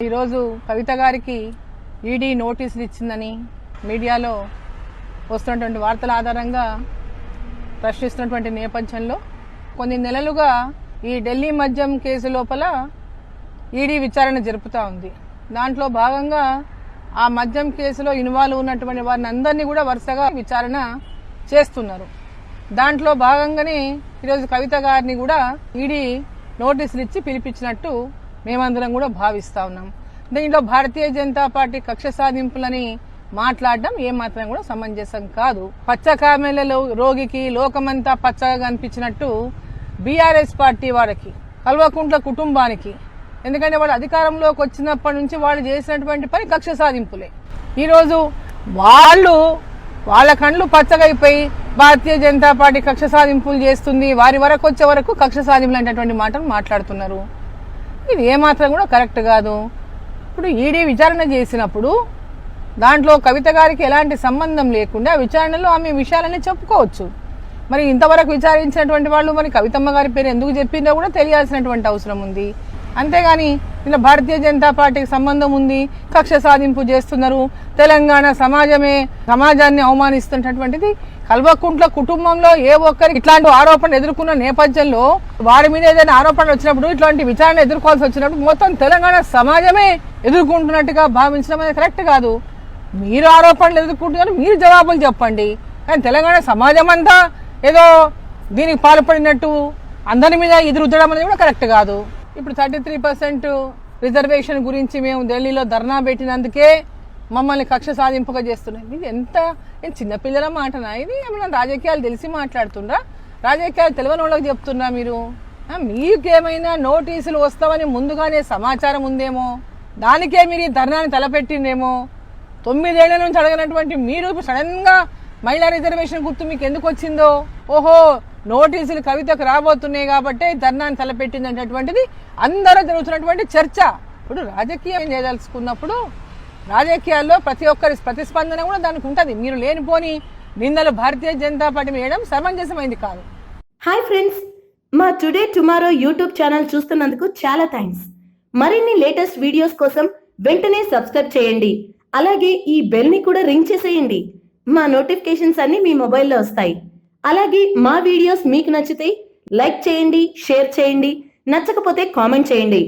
ఈరోజు కవిత గారికి ఈడీ నోటీసులు ఇచ్చిందని మీడియాలో వస్తున్నటువంటి వార్తల ఆధారంగా ప్రశ్నిస్తున్నటువంటి నేపథ్యంలో కొన్ని నెలలుగా ఈ ఢిల్లీ మద్యం కేసు లోపల ఈడీ విచారణ జరుపుతూ ఉంది. దాంట్లో భాగంగా ఆ మద్యం కేసులో ఇన్వాల్వ్ ఉన్నటువంటి వారిని అందరినీ కూడా వరుసగా విచారణ చేస్తున్నారు. దాంట్లో భాగంగానే ఈరోజు కవిత గారిని కూడా ఈడీ నోటీసులు ఇచ్చి పిలిపించినట్టు మేమందరం కూడా భావిస్తా ఉన్నాం. దీంట్లో భారతీయ జనతా పార్టీ కక్ష సాధింపులని మాట్లాడడం ఏమాత్రం కూడా సమంజసం కాదు. పచ్చకామెల రోగికి లోకమంతా పచ్చగా కనిపించినట్టు బీఆర్ఎస్ పార్టీ వారికి, కల్వకుంట్ల కుటుంబానికి, ఎందుకంటే వాళ్ళు అధికారంలోకి వచ్చినప్పటి నుంచి వాళ్ళు చేసినటువంటి పని కక్ష సాధింపులే. ఈరోజు వాళ్ళ కండ్లు పచ్చగైపోయి భారతీయ జనతా పార్టీ కక్ష సాధింపులు చేస్తుంది, వారి వరకు వచ్చే వరకు కక్ష సాధింపులు అనేటటువంటి మాటలు మాట్లాడుతున్నారు. ఇది ఏమాత్రం కూడా కరెక్ట్ కాదు. ఇప్పుడు ఈడీ విచారణ చేసినప్పుడు దాంట్లో కవిత గారికి ఎలాంటి సంబంధం లేకుండా విచారణలో ఆమె విషయాలన్నీ చెప్పుకోవచ్చు. మరి ఇంతవరకు విచారించినటువంటి వాళ్ళు మరి కవితమ్మ గారి పేరు ఎందుకు చెప్పిందో కూడా తెలియాల్సినటువంటి అవసరం ఉంది. అంతేగాని ఇలా భారతీయ జనతా పార్టీకి సంబంధం ఉంది, కక్ష సాధింపు చేస్తున్నారు, తెలంగాణ సమాజాన్ని అవమానిస్తున్నటువంటిది కల్వకుంట్ల కుటుంబంలో ఏ ఒక్కరికి ఇట్లాంటి ఆరోపణలు ఎదుర్కొన్న నేపథ్యంలో వారి మీద ఏదైనా ఆరోపణలు వచ్చినప్పుడు, ఇట్లాంటి విచారణ ఎదుర్కోవాల్సి వచ్చినప్పుడు మొత్తం తెలంగాణ సమాజమే ఎదుర్కొంటున్నట్టుగా భావించడం అనేది కరెక్ట్ కాదు. మీరు ఆరోపణలు ఎదుర్కొంటున్నారు, మీరు జవాబులు చెప్పండి. కానీ తెలంగాణ సమాజం అంతా ఏదో దీనికి పాల్పడినట్టు అందరి మీద ఎదురుద్దడం అనేది కూడా కరెక్ట్ కాదు. ఇప్పుడు 33% రిజర్వేషన్ గురించి మేము ఢిల్లీలో ధర్నా పెట్టినందుకే మమ్మల్ని కక్ష సాధింపుగా చేస్తున్నాయి. ఇది ఎంత చిన్నపిల్లల మాటనా? ఇది ఏమన్నా రాజకీయాలు తెలిసి మాట్లాడుతుండ్రా? రాజకీయాలు తెలియని వాళ్ళకి చెప్తున్నా మీరు? మీకేమైనా నోటీసులు వస్తామని ముందుగానే సమాచారం ఉందేమో, దానికే మీరు ఈ ధర్నాన్ని తలపెట్టిందేమో. 9 ఏళ్ల నుంచి అడగనటువంటి మీరు సడన్ గా మహిళా రిజర్వేషన్ గుర్తు మీకు ఎందుకు వచ్చిందో, ఓహో నోటీసులు కవితకు రాబోతున్నాయి కాబట్టి ధర్నాన్ని తలపెట్టింది అనేటటువంటిది అందరూ జరుగుతున్నటువంటి చర్చ. ఇప్పుడు రాజకీయం చేయదలుచుకున్నప్పుడు రాజకీయాల్లో ప్రతి ఒక్కరి ప్రతిస్పందన కూడా దానికి ఉంటుంది. మీరు లేనిపోని నిందలు భారతీయ జనతా పార్టీ వేయడం సమంజసమైంది కాదు. హాయ్ ఫ్రెండ్స్, మా టుడే టుమారో యూట్యూబ్ ఛానల్ చూస్తున్నందుకు చాలా థ్యాంక్స్. మరిన్ని లేటెస్ట్ వీడియోస్ కోసం వెంటనే సబ్స్క్రైబ్ చేయండి. అలాగే ఈ బెల్ ని కూడా రింగ్ చేసేయండి. మా నోటిఫికేషన్స్ అన్ని మీ మొబైల్లో వస్తాయి. అలాగే మా వీడియోస్ మీకు నచ్చితే లైక్ చేయండి, షేర్ చేయండి, నచ్చకపోతే కామెంట్ చేయండి.